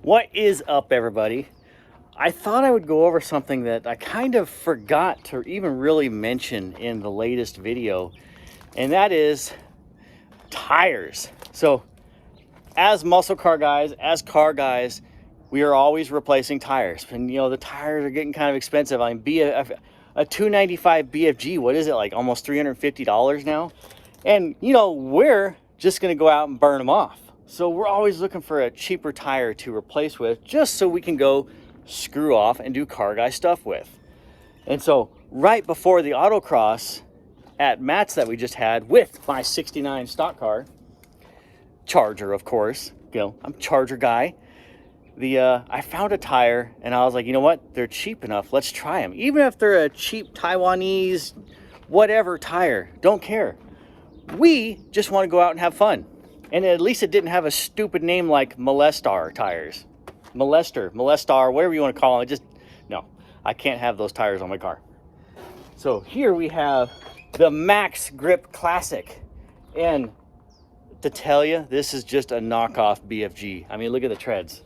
What is up, everybody? I thought I would go over something that I kind of forgot to even really mention in the latest video, and that is tires. So as muscle car guys, as car guys, we are always replacing tires, and the tires are getting kind of expensive. I mean, a 295 BFG, what is it, like almost $350 now? And we're just gonna go out and burn them off. So we're always looking for a cheaper tire to replace with, just so we can go screw off and do car guy stuff with. And so right before the Autocross at Matt's that we just had with my 69 stock car, Charger, of course, I'm a Charger guy. I found a tire and I was like, you know what? They're cheap enough. Let's try them. Even if they're a cheap Taiwanese, whatever tire, don't care. We just want to go out and have fun. And at least it didn't have a stupid name like Molestar tires. Molestar, whatever you want to call them. No, I can't have those tires on my car. So here we have the Maxgrip Classic. And to tell you, this is just a knockoff BFG. I mean, look at the treads.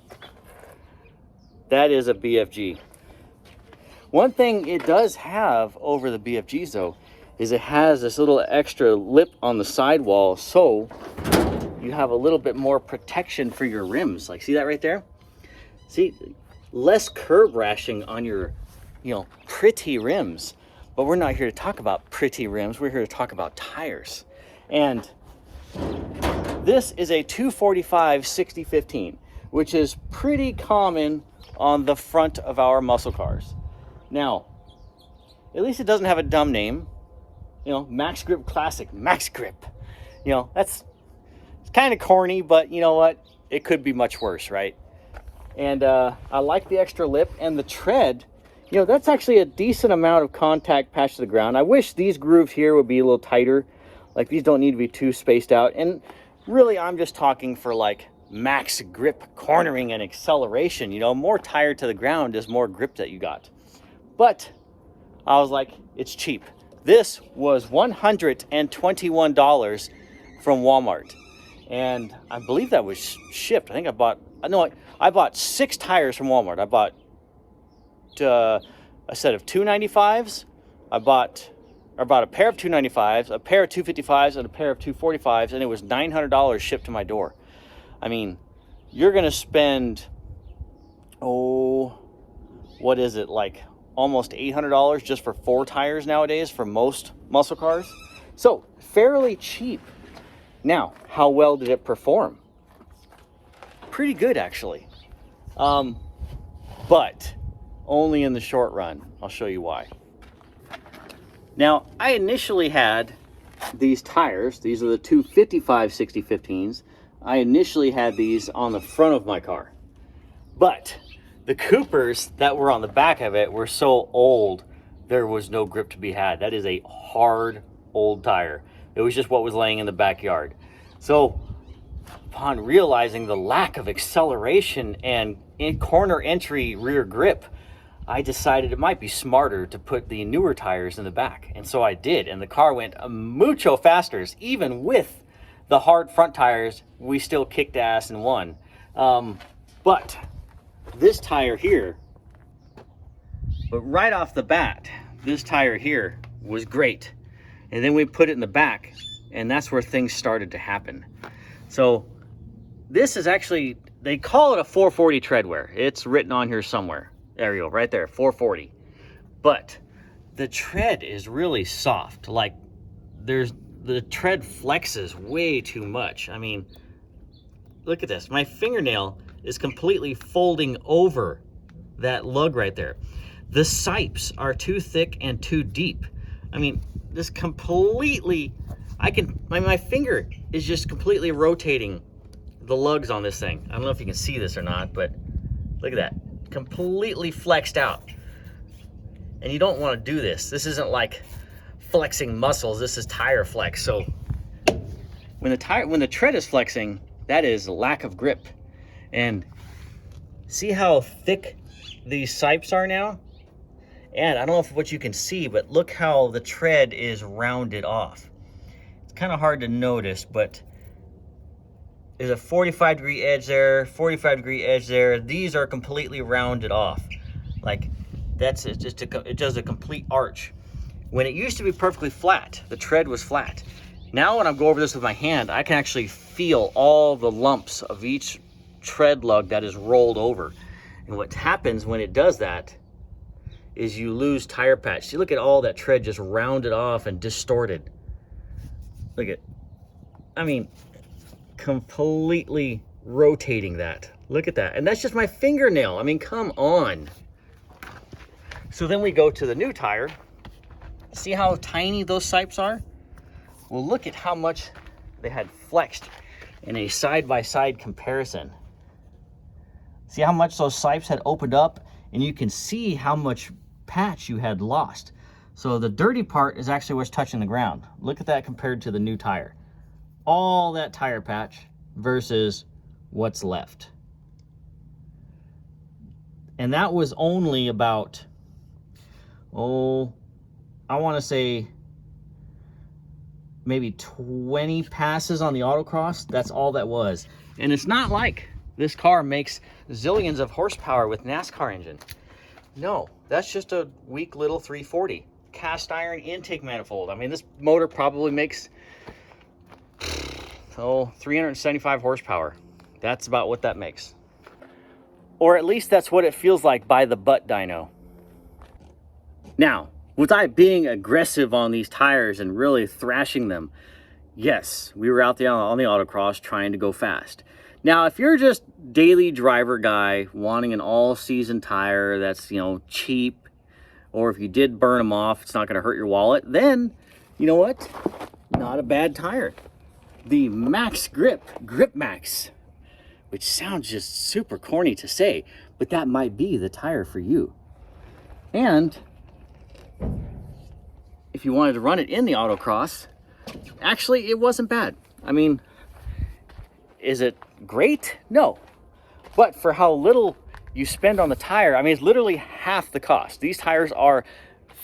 That is a BFG. One thing it does have over the BFGs though, is it has this little extra lip on the sidewall, so you have a little bit more protection for your rims. Like, see that right there? See, less curb rashing on your, pretty rims. But we're not here to talk about pretty rims. We're here to talk about tires. And this is a 245 60/15, which is pretty common on the front of our muscle cars. Now, at least it doesn't have a dumb name. Maxgrip Classic, Maxgrip. It's kind of corny, but you know what? It could be much worse, right? And I like the extra lip and the tread. That's actually a decent amount of contact patch to the ground. I wish these grooves here would be a little tighter. Like, these don't need to be too spaced out. And really, I'm just talking for like max grip cornering and acceleration. More tire to the ground is more grip that you got. But I was like, it's cheap. This was $121 from Walmart. And I believe that was shipped. I think I bought 6 tires from Walmart. I bought a set of 295s. I bought a pair of 295s, a pair of 255s, and a pair of 245s, and it was $900 shipped to my door. I mean, you're going to spend, what is it, like almost $800 just for 4 tires nowadays for most muscle cars. So, fairly cheap. Now, how well did it perform? Pretty good, actually. But only in the short run. I'll show you why. Now, I initially had these tires. These are the 255 60/15s. I initially had these on the front of my car. But the Coopers that were on the back of it were so old, there was no grip to be had. That is a hard, old tire. It was just what was laying in the backyard. So upon realizing the lack of acceleration and corner entry rear grip, I decided it might be smarter to put the newer tires in the back. And so I did. And the car went mucho faster. Even with the hard front tires, we still kicked ass and won. But this tire here, right off the bat, this tire here was great. And then we put it in the back, and that's where things started to happen. So this is actually, they call it a 440 tread wear. It's written on here somewhere. There you go, right there, 440. But the tread is really soft. Like, the tread flexes way too much. I mean, look at this. My fingernail is completely folding over that lug right there. The sipes are too thick and too deep. I mean, this completely, my finger is just completely rotating the lugs on this thing. I don't know if you can see this or not, but look at that. Completely flexed out. And you don't want to do this. This isn't like flexing muscles. This is tire flex. So when the tread is flexing, that is lack of grip. And see how thick these sipes are now? And I don't know what you can see, but look how the tread is rounded off. It's kind of hard to notice, but There's a 45-degree edge there, 45-degree edge there. These are completely rounded off. Like, that's it, it does a complete arch. When it used to be perfectly flat, the tread was flat. Now when I go over this with my hand, I can actually feel all the lumps of each tread lug that is rolled over. And what happens when it does that is you lose tire patch. See, look at all that tread just rounded off and distorted. Look at, I mean, completely rotating that. Look at that. And that's just my fingernail. I mean, come on. So then we go to the new tire. See how tiny those sipes are? Well, look at how much they had flexed in a side-by-side comparison. See how much those sipes had opened up, and you can see how much patch you had lost. So the dirty part is actually what's touching the ground. Look at that compared to the new tire. All that tire patch versus what's left. And that was only about, oh, I want to say maybe 20 passes on the Autocross. That's all that was. And it's not like this car makes zillions of horsepower with NASCAR engine. No, that's just a weak little 340 cast iron intake manifold. I mean, this motor probably makes 375 horsepower. That's about what that makes. Or at least that's what it feels like by the butt dyno. Now, was I being aggressive on these tires and really thrashing them? Yes, we were out there on the Autocross trying to go fast. Now, if you're just daily driver guy wanting an all-season tire that's, you know, cheap, or if you did burn them off, it's not going to hurt your wallet, then, you know what? Not a bad tire. The Maxgrip Grip Max, which sounds just super corny to say, but that might be the tire for you. And if you wanted to run it in the Autocross, actually it wasn't bad. I mean, is it great? No. But for how little you spend on the tire, I mean, it's literally half the cost. These tires are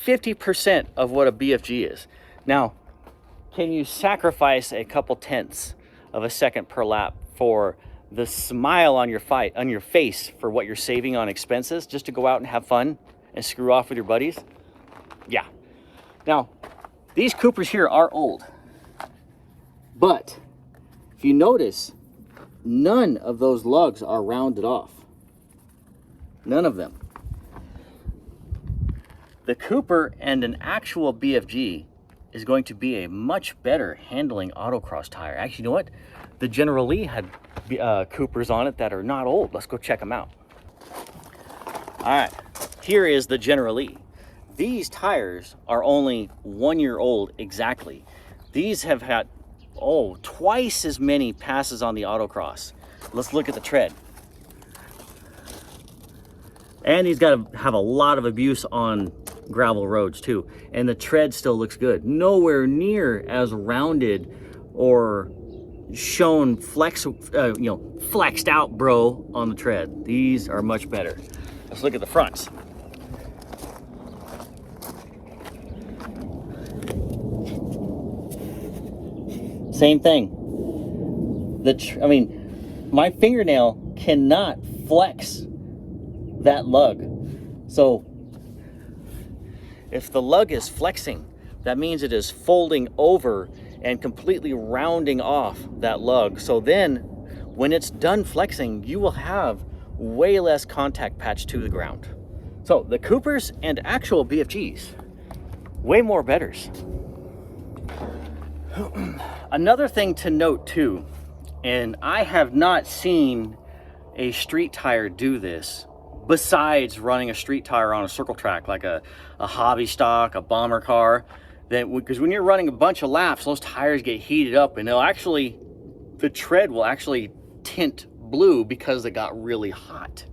50% of what a BFG is. Now, can you sacrifice a couple tenths of a second per lap for the smile on your face for what you're saving on expenses just to go out and have fun and screw off with your buddies? Yeah. Now, these Coopers here are old, but if you notice, none of those lugs are rounded off. None of them. The Cooper and an actual BFG is going to be a much better handling Autocross tire. Actually, you know what? The General Lee had Coopers on it that are not old. Let's go check them out. All right, here is the General Lee. These tires are only 1 year old exactly. These have had, twice as many passes on the Autocross. Let's look at the tread. And he's got to have a lot of abuse on gravel roads too. And the tread still looks good. Nowhere near as rounded or shown flexed out, bro, on the tread. These are much better. Let's look at the fronts. Same thing. My fingernail cannot flex that lug. So if the lug is flexing, that means it is folding over and completely rounding off that lug. So then when it's done flexing, you will have way less contact patch to the ground. So the Coopers and actual BFGs, way more betters. Another thing to note too, and I have not seen a street tire do this besides running a street tire on a circle track like a hobby stock, a bomber car, because when you're running a bunch of laps, those tires get heated up and the tread will actually tint blue because it got really hot.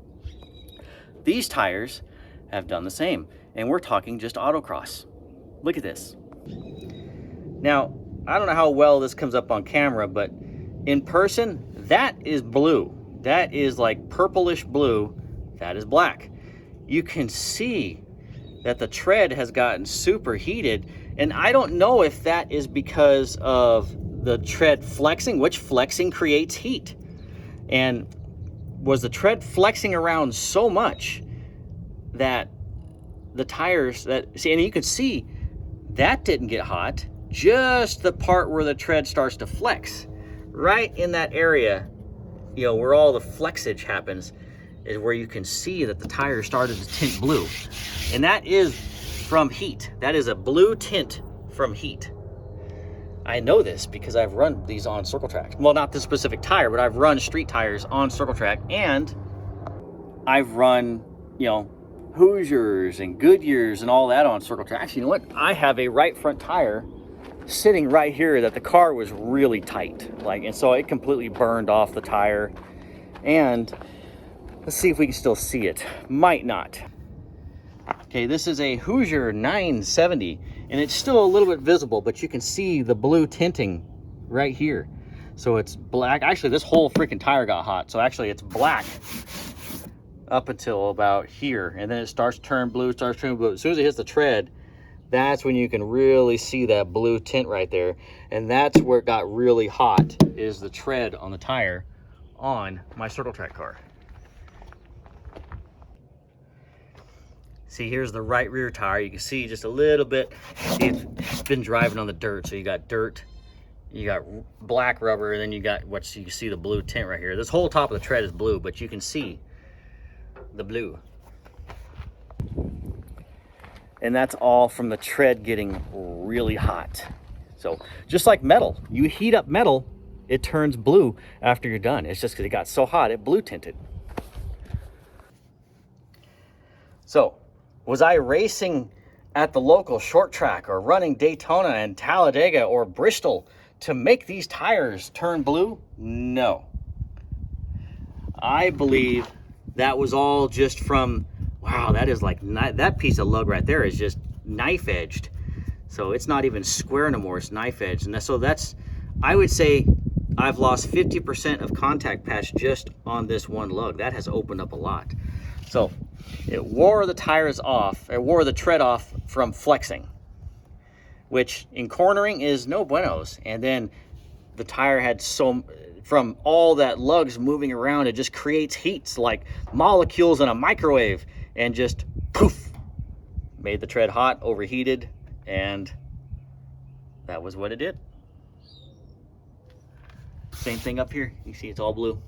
These tires have done the same, and we're talking just Autocross. Look at this. Now, I don't know how well this comes up on camera, but in person, that is blue. That is like purplish blue. That is black. You can see that the tread has gotten super heated, and I don't know if that is because of the tread flexing, which flexing creates heat. And was the tread flexing around so much that the tires see, and you can see that didn't get hot, just the part where the tread starts to flex, right in that area, you know, where all the flexage happens, is where you can see that the tire started to tint blue. And that is from heat. That is a blue tint from heat. I know this because I've run these on circle track. Well, not this specific tire, but I've run street tires on circle track, and I've run, you know, Hoosiers and Goodyears and all that on circle track. Actually, you know what? I have a right front tire sitting right here that the car was really tight, and so it completely burned off the tire. And let's see if we can still see it. Might not. Okay, this is a Hoosier 970, and it's still a little bit visible, but you can see the blue tinting right here. So it's black. Actually, this whole freaking tire got hot, so actually it's black up until about here, and then it starts to turn blue, As soon as it hits the tread, that's when you can really see that blue tint right there. And that's where it got really hot, is the tread on the tire on my circle track car. See, here's the right rear tire. You can see just a little bit. See, it's been driving on the dirt, so you got dirt, you got black rubber, and then you got you can see the blue tint right here. This whole top of the tread is blue, but you can see the blue. And that's all from the tread getting really hot. So just like metal, you heat up metal, it turns blue after you're done. It's just because it got so hot, it blue tinted. So was I racing at the local short track or running Daytona and Talladega or Bristol to make these tires turn blue? No. I believe that was all just from, wow, that is like, that piece of lug right there is just knife edged. So it's not even square no more, it's knife edged. And so that's, I would say I've lost 50% of contact patch just on this one lug. That has opened up a lot. So it wore the tires off, it wore the tread off from flexing, which in cornering is no buenos. And then the tire had from all that lugs moving around, it just creates heats like molecules in a microwave, and just poof, made the tread hot, overheated, and that was what it did. Same thing up here. You see it's all blue.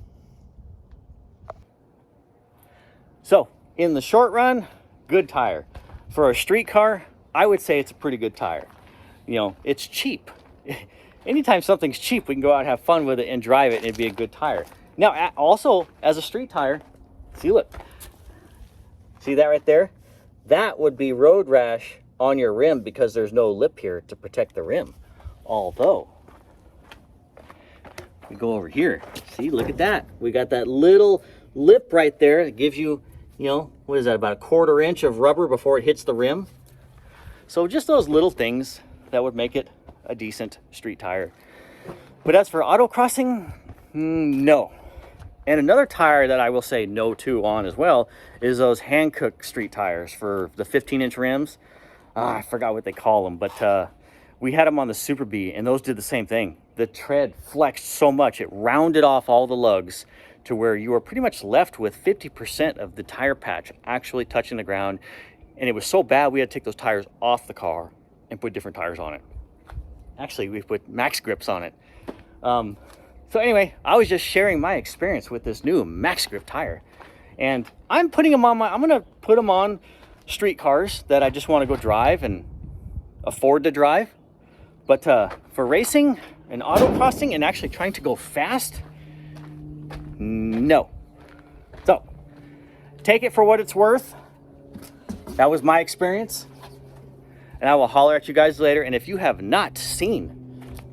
So in the short run, good tire. For a street car, I would say it's a pretty good tire. You know, it's cheap. Anytime something's cheap, we can go out and have fun with it and drive it, and it'd be a good tire. Now, also, as a street tire, see, look. See that right there? That would be road rash on your rim because there's no lip here to protect the rim. Although, we go over here. See, look at that. We got that little lip right there. It gives you, you know, what is that, about a 1/4 inch of rubber before it hits the rim. So just those little things that would make it a decent street tire. But as for autocrossing, no. And another tire that I will say no to on as well is those Hankook street tires for the 15-inch rims. I forgot what they call them, but we had them on the Super B, and those did the same thing. The tread flexed so much, it rounded off all the lugs to where you were pretty much left with 50% of the tire patch actually touching the ground. And it was so bad, we had to take those tires off the car and put different tires on it. Actually, we put Maxgrips on it. So anyway, I was just sharing my experience with this new Maxgrip tire. And I'm putting them on I'm gonna put them on street cars that I just wanna go drive and afford to drive. But for racing and autocrossing and actually trying to go fast, no. So, take it for what it's worth. That was my experience. And I will holler at you guys later. And if you have not seen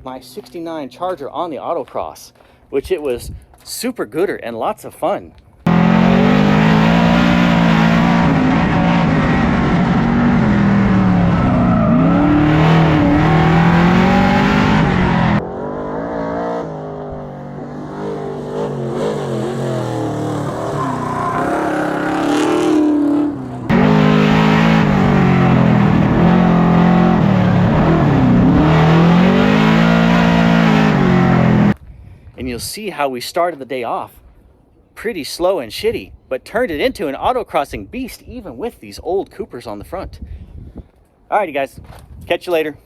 my 69 Charger on the Autocross, which it was super gooder and lots of fun, see how we started the day off pretty slow and shitty, but turned it into an autocrossing beast, even with these old Coopers on the front. Alrighty guys, catch you later.